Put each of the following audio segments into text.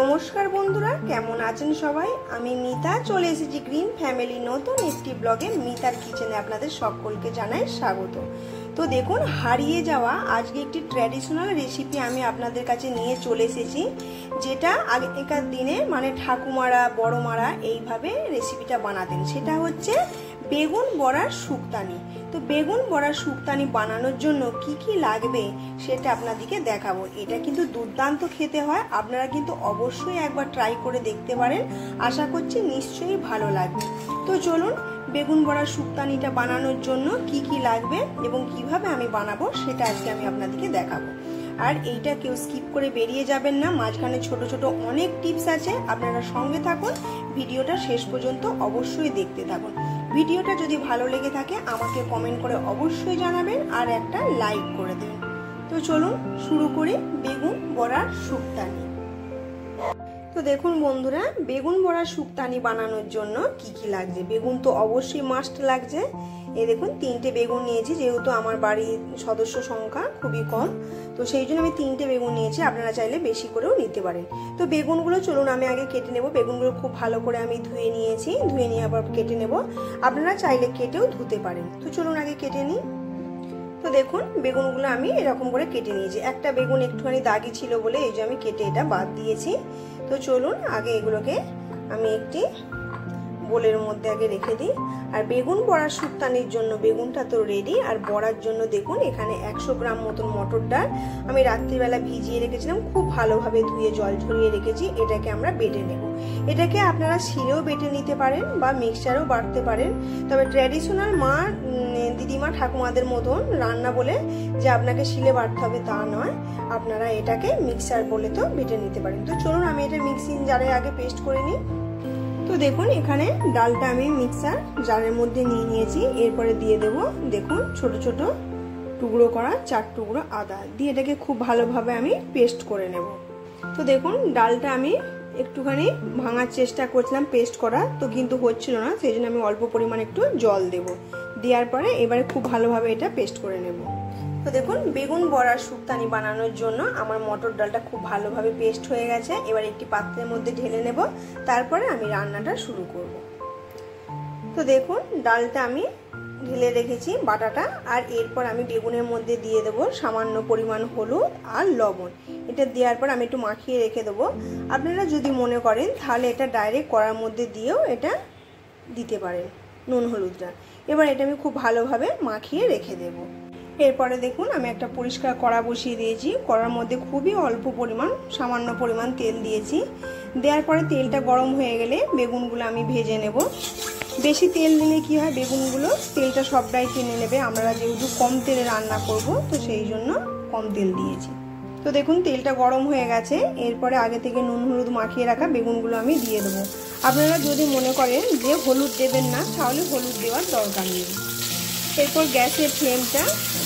নমস্কার বন্ধুরা, কেমন আছেন সবাই? আমি মিতা চলে এসেছি গ্রিন ফ্যামিলি নতুন একটি ব্লগে। মিতার কিচেনে আপনাদের সকলকে জানাই স্বাগত। তো দেখুন, হারিয়ে যাওয়া আজকে একটি ট্র্যাডিশনাল রেসিপি আমি আপনাদের কাছে নিয়ে চলে এসেছি, যেটা আগেকার দিনে মানে ঠাকুমারা বড়মারা এইভাবে রেসিপিটা বানাতেন। সেটা হচ্ছে বেগুন বড়ার শুক্তানি। তো বেগুন বড়ার শুক্তানি বানানোর জন্য কি কি লাগবে সেটা আপনাদেরকে দেখাবো। এটা কিন্তু দুর্দান্ত খেতে হয়, আপনারা কিন্তু অবশ্যই একবার ট্রাই করে দেখতে পারেন। আশা করছি নিশ্চয়ই ভালো লাগবে। তো চলুন, বেগুন বড়ার শুক্তানিটা বানানোর জন্য কি কি লাগবে এবং কিভাবে আমি বানাবো সেটা আজকে আমি আপনাদেরকে দেখাবো। আর এইটা কেউ স্কিপ করে বেরিয়ে যাবেন না, মাঝখানে ছোট ছোট অনেক টিপস আছে, আপনারা সঙ্গে থাকুন, ভিডিওটা শেষ পর্যন্ত অবশ্যই দেখতে থাকুন। ভিডিওটা যদি ভালো লেগে থাকে আমাকে কমেন্ট করে অবশ্যই জানাবেন আর একটা লাইক করে দেবেন। তো চলুন শুরু করি বেগুন বড়ার শুক্তানি। তো দেখুন বন্ধুরা, বেগুন বড়ার শুক্তানি বানানোর জন্য কি কি লাগছে। বেগুন তো অবশ্যই মাস্ট লাগছে। এই দেখুন, 3টে বেগুন নিয়েছি, যেহেতু আমার বাড়ির সদস্য সংখ্যা খুবই কম, তো সেই জন্য আমি 3টে বেগুন নিয়েছি। আপনারা চাইলে বেশি করেও নিতে পারেন। তো বেগুনগুলো চলুন আমি আগে কেটে নেব। বেগুনগুলো খুব ভালো করে আমি ধুয়ে নিয়েছি, ধুয়ে নিয়ে আবার কেটে নেব। আপনারা চাইলে কেটেও ধুতে পারেন। তো চলুন আগে কেটে নিই। তো দেখুন, বেগুনগুলো আমি এরকম করে কেটে নিয়েছি। একটা বেগুন একটুখানি দাগি ছিল বলে এই যে আমি কেটে এটা বাদ দিয়েছি। তো চলুন আগে এগুলোকে আমি একটি বোলের মধ্যে আগে রেখে দিই। আর বেগুন বড়ার শুক্তানির জন্য বেগুনটা তো রেডি। আর বড়ার জন্য দেখুন, এখানে 100 গ্রাম মতন মটর ডাল আমি রাত্রিবেলা ভিজিয়ে রেখেছিলাম, খুব ভালোভাবে ধুয়ে জল ঝরিয়ে রেখেছি। এটাকে আমরা বেটে নেব। এটাকে আপনারা শিলেও বেটে নিতে পারেন বা মিক্সচারেও বাটতে পারেন। তবে ট্র্যাডিশনাল মা দিদিমা ঠাকুমাদের মতন রান্না বলে যে আপনাকে শিলে বাটতে হবে তা নয়, আপনারা এটাকে মিক্সচার বলে তো বেটে নিতে পারেন। তো চলুন আমি এটা মিক্সিং জারে আগে পেস্ট করে নিই। তো দেখুন, এখানে ডালটা আমি মিক্সার জারের মধ্যে নিয়ে নিয়েছি। এরপরে দিয়ে দেব দেখুন ছোট ছোট টুকরো করা 4 টুকরো আদা দিয়ে এটাকে খুব ভালোভাবে আমি পেস্ট করে নেব। তো দেখুন, ডালটা আমি একটুখানি ভাঙার চেষ্টা করছিলাম পেস্ট করা, তো কিন্তু হচ্ছিল না, সেই জন্য আমি অল্প পরিমাণ একটু জল দেব। দেওয়ার পরে এবারে খুব ভালোভাবে এটা পেস্ট করে নেব। তো দেখুন, বেগুন বড়ার শুক্তানি বানানোর জন্য আমার মটর ডালটা খুব ভালোভাবে পেস্ট হয়ে গেছে। এবার একটি পাত্রের মধ্যে ঢেলে নেব, তারপরে আমি রান্নাটা শুরু করব। তো দেখুন, ডালটা আমি ঢেলে রেখেছি বাটাটা। আর এরপর আমি বেগুনের মধ্যে দিয়ে দেবো সামান্য পরিমাণ হলুদ আর লবণ। এটা দেওয়ার পর আমি একটু মাখিয়ে রেখে দেবো। আপনারা যদি মনে করেন তাহলে এটা ডাইরেক্ট কড়ার মধ্যে দিয়েও এটা দিতে পারেন, নুন হলুদটা। এবার এটা আমি খুব ভালোভাবে মাখিয়ে রেখে দেবো। এরপরে দেখুন, আমি একটা পরিষ্কার কড়া বসিয়ে দিয়েছি। কড়ার মধ্যে খুবই অল্প পরিমাণ সামান্য পরিমাণ তেল দিয়েছি। দেওয়ার পরে তেলটা গরম হয়ে গেলে বেগুনগুলো আমি ভেজে নেব। বেশি তেল দিলে কি হয়, বেগুনগুলো তেলটা সবটাই টেনে নেবে। আমরা যেহেতু কম তেলে রান্না করব, তো সেই জন্য কম তেল দিয়েছি। তো দেখুন, তেলটা গরম হয়ে গেছে। এরপরে আগে থেকে নুন হলুদ মাখিয়ে রাখা বেগুনগুলো আমি দিয়ে দেবো। আপনারা যদি মনে করেন যে হলুদ দেবেন না, তাহলে হলুদ দেওয়ার দরকার নেই। এরপর গ্যাসের ফ্লেমটা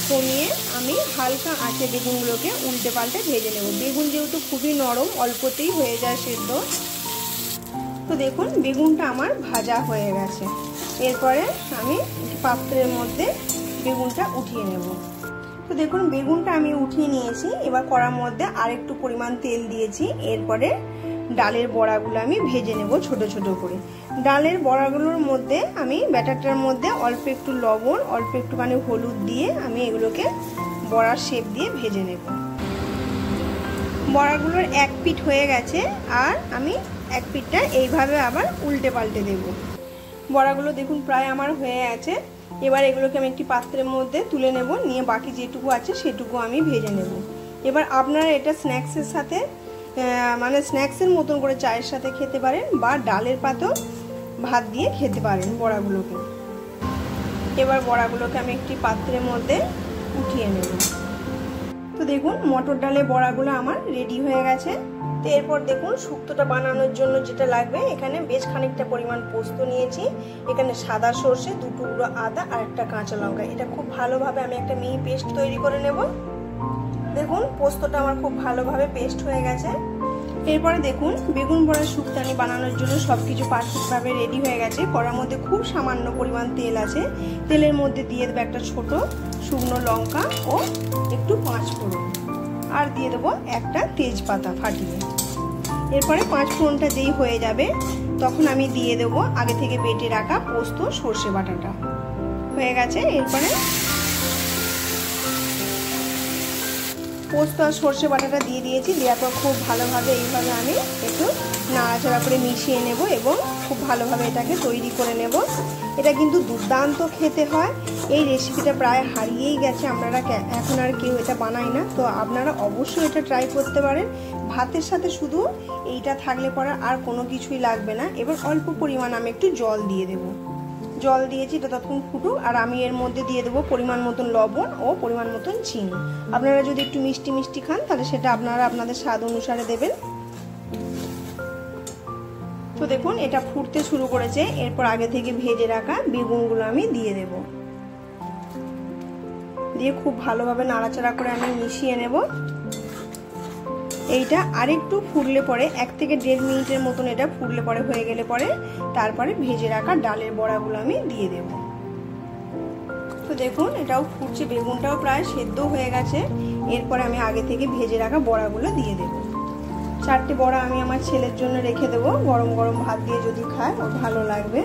কমিয়ে আমি হালকা আঁচে বেগুনগুলোকে উল্টে পাল্টে ভেজে নেব। বেগুন যেহেতু খুবই নরম, অল্পতেই হয়ে যায় সেদ্ধ। তো দেখুন, বেগুনটা আমার ভাজা হয়ে গেছে। এরপরে আমি পাত্রের মধ্যে বেগুনটা উঠিয়ে নেব। তো দেখুন, বেগুনটা আমি উঠিয়ে নিয়েছি। এবার কড়ার মধ্যে আরেকটু পরিমাণ তেল দিয়েছি। এরপরে ডালের বড়াগুলো আমি ভেজে নেব ছোট ছোট করে। ডালের বড়াগুলোর মধ্যে আমি ব্যাটারটার মধ্যে অল্প একটু লবণ, অল্প একটুখানি হলুদ দিয়ে আমি এগুলোকে বড়ার শেপ দিয়ে ভেজে নেব। বড়াগুলোর এক পিঠ হয়ে গেছে, আর আমি এক পিঠটা এইভাবে আবার উল্টে পাল্টে দেব। বড়াগুলো দেখুন প্রায় আমার হয়ে আছে। এবার এগুলোকে আমি একটি পাত্রের মধ্যে তুলে নেব, নিয়ে বাকি যেটুকু আছে সেটুকু আমি ভেজে নেব। এবার আপনারা এটা স্ন্যাক্সের সাথে মানে স্ন্যাক্সের মতন করে চায়ের সাথে খেতে পারেন, বা ডালের পাতেও ভাত দিয়ে খেতে পারেন বড়াগুলোকে। এবার বড়াগুলোকে আমি একটি পাত্রের মধ্যে উঠিয়ে নেব। তো দেখুন, মটর ডালের বড়াগুলো আমার রেডি হয়ে গেছে। তো এরপর দেখুন, শুক্তোটা বানানোর জন্য যেটা লাগবে, এখানে বেশ খানিকটা পরিমাণ পোস্ত নিয়েছি। এখানে সাদা সর্ষে, 2 টুকরো আদা আর একটা কাঁচা লঙ্কা। এটা খুব ভালোভাবে আমি একটা মিহি পেস্ট তৈরি করে নেব। দেখুন, পোস্তটা আমার খুব ভালোভাবে পেস্ট হয়ে গেছে। এরপরে দেখুন, বেগুন বড়ার শুক্তানি বানানোর জন্য সবকিছু পারফেক্টভাবে রেডি হয়ে গেছে। কড়ার মধ্যে খুব সামান্য পরিমাণ তেল আছে। তেলের মধ্যে দিয়ে দেবো একটা ছোট শুকনো লঙ্কা ও একটু 5 ফোড়ন, আর দিয়ে দেবো একটা তেজপাতা ফাটিয়ে। এরপরে 5 ফোড়নটা যেই হয়ে যাবে তখন আমি দিয়ে দেব আগে থেকে বেটে রাখা পোস্ত সর্ষে বাটাটা। হয়ে গেছে। এরপরে পোস্ত আর সর্ষে বাটাটা দিয়ে দিয়েছি। দেওয়ার পর খুব ভালোভাবে এইভাবে আমি একটু নাড়াচাড়া করে মিশিয়ে নেব এবং খুব ভালোভাবে এটাকে তৈরি করে নেব। এটা কিন্তু দুর্দান্ত খেতে হয়। এই রেসিপিটা প্রায় হারিয়েই গেছে, আপনারা এখন আর কেউ এটা বানায় না। তো আপনারা অবশ্যই এটা ট্রাই করতে পারেন। ভাতের সাথে শুধু এইটা থাকলে পরে আর কোনো কিছুই লাগবে না। এবার অল্প পরিমাণ আমি একটু জল দিয়ে দেব। জল দিয়েছি, এটা ততক্ষণ ফুটুক। আর আমি এর মধ্যে দিয়ে দেবো পরিমাণ মতন লবণ ও পরিমাণ মতন চিনি। আপনারা যদি একটু মিষ্টি মিষ্টি খান তাহলে সেটা আপনারা আপনাদের স্বাদ অনুসারে দেবেন। তো দেখুন এটা ফুটতে শুরু করেছে। এরপর আগে থেকে ভেজে রাখা বেগুনগুলো আমি দিয়ে দেব। দিয়ে খুব ভালোভাবে নাড়াচাড়া করে আমি মিশিয়ে নেব। এইটা আরেকটু ফুটলে পরে 1 থেকে 1.5 মিনিটের মতন এটা ফুটলে পরে হয়ে গেলে পরে তারপরে ভেজে রাখা ডালের বড়াগুলো আমি দিয়ে দেব। তো দেখুন এটাও ফুটছে, বেগুনটাও প্রায় সেদ্ধ হয়ে গেছে। এরপরে আমি আগে থেকে ভেজে রাখা বড়াগুলো দিয়ে দেব। 4টে বড়া আমি আমার ছেলের জন্য রেখে দেব, গরম গরম ভাত দিয়ে যদি খায় ও ভালো লাগবে।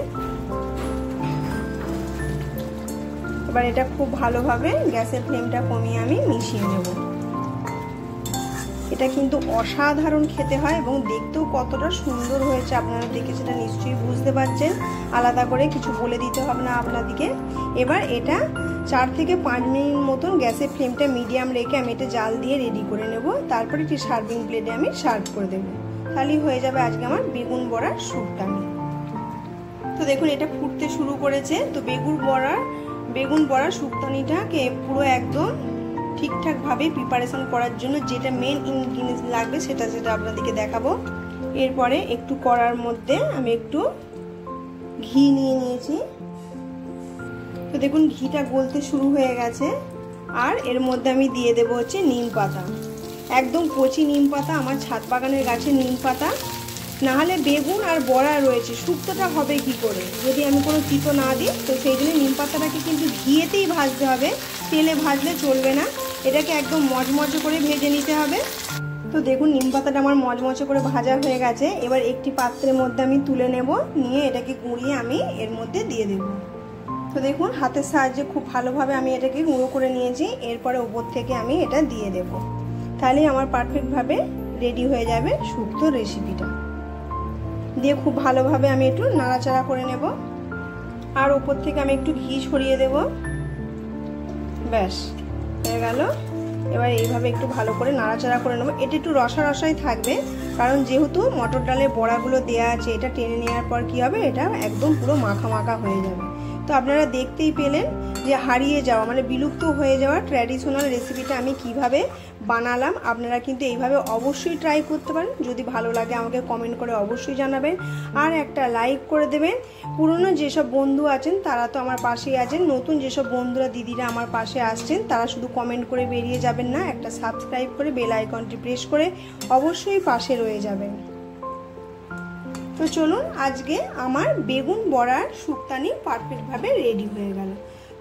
এবার এটা খুব ভালোভাবে গ্যাসের ফ্লেমটা কমিয়ে আমি মিশিয়ে নেব। এটা কিন্তু অসাধারণ খেতে হয় এবং দেখতেও কতটা সুন্দর হয়েছে আপনারা দেখে সেটা নিশ্চয়ই বুঝতে পারছেন। আলাদা করে কিছু বলে দিতে হবে না আপনাদেরকে। এবার এটা 4 থেকে 5 মিনিট মতন গ্যাসের ফ্লেমটা মিডিয়াম রেখে আমি এটা জাল দিয়ে রেডি করে নেব। তারপরে একটি সার্ভিং প্লেটে আমি সার্ভ করে দেবো। তাহলেই হয়ে যাবে আজকে আমার বেগুন বড়ার শুক্তানি। তো দেখুন এটা ফুটতে শুরু করেছে। তো বেগুন বড়ার শুক্তানিটাকে পুরো একদম ঠিকঠাকভাবে প্রিপারেশন করার জন্য যেটা মেন ইনগ্রিডিয়েন্টস লাগবে সেটা আপনাদেরকে দেখাবো। এরপরে একটু কড়ার মধ্যে আমি একটু ঘি নিয়ে নিয়েছি। তো দেখুন ঘিটা গলতে শুরু হয়ে গেছে। আর এর মধ্যে আমি দিয়ে দেব হচ্ছে নিম পাতা, একদম কচি নিম পাতা, আমার ছাদ বাগানের গাছের নিম পাতা। নাহলে বেগুন আর বড়া রয়েছে, শুক্তোটা হবে কি করে যদি আমি কোনো তিতো না দিই। তো সেই জন্য নিম পাতাটাকে কিন্তু ঘিয়েতেই ভাজতে হবে, তেলে ভাজলে চলবে না। এটাকে একদম মচমচে করে ভেজে নিতে হবে। তো দেখুন নিম পাতাটা আমার মচমচে করে ভাজা হয়ে গেছে। এবার একটি পাত্রের মধ্যে আমি তুলে নেব, নিয়ে এটাকে গুঁড়িয়ে আমি এর মধ্যে দিয়ে দেব। তো দেখুন হাতের সাহায্যে খুব ভালোভাবে আমি এটাকে গুঁড়ো করে নিয়েছি। এরপরে উপর থেকে আমি এটা দিয়ে দেব। তাহলেই আমার পারফেক্টভাবে রেডি হয়ে যাবে শুক্তো রেসিপিটা। দিয়ে খুব ভালোভাবে আমি একটু নাড়াচাড়া করে নেব। আর উপর থেকে আমি একটু ঘি ছড়িয়ে দেব। ব্যাস হয়ে গেল। এবার এইভাবে একটু ভালো করে নাড়াচাড়া করে নেব। এটা একটু রসা রসাই থাকবে, কারণ যেহেতু মটর ডালের বড়াগুলো দেওয়া আছে। এটা টেনে নেওয়ার পর কি হবে, এটা একদম পুরো মাখা মাখা হয়ে যাবে। তো আপনারা দেখতেই পেলেন যে হারিয়ে যাওয়া মানে বিলুপ্ত হয়ে যাওয়া ট্র্যাডিশনাল রেসিপিটা আমি কিভাবে বানালাম। আপনারা কিন্তু এইভাবে অবশ্যই ট্রাই করতে পারেন। যদি ভালো লাগে আমাকে কমেন্ট করে অবশ্যই জানাবেন, আর একটা লাইক করে দেবেন। পুরনো যেসব বন্ধু আছেন তারা তো আমার পাশেই আছেন, নতুন যেসব বন্ধুরা দিদিরা আমার পাশে আসছেন তারা শুধু কমেন্ট করে বেরিয়ে যাবেন না, একটা সাবস্ক্রাইব করে বেল আইকনটি প্রেস করে অবশ্যই পাশে রয়ে যাবেন। তো চলুন আজকে আমার বেগুন বড়ার শুক্তানি পারফেক্টভাবে রেডি হয়ে গেল।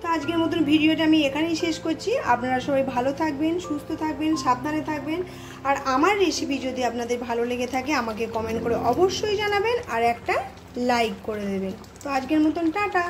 তো আজকের মতন ভিডিওটা আমি এখানেই শেষ করছি। আপনারা সবাই ভালো থাকবেন, সুস্থ থাকবেন, সাবধানে থাকবেন। আর আমার রেসিপি যদি আপনাদের ভালো লেগে থাকে আমাকে কমেন্ট করে অবশ্যই জানাবেন, আর একটা লাইক করে দেবেন। তো আজকের মতন টাটা।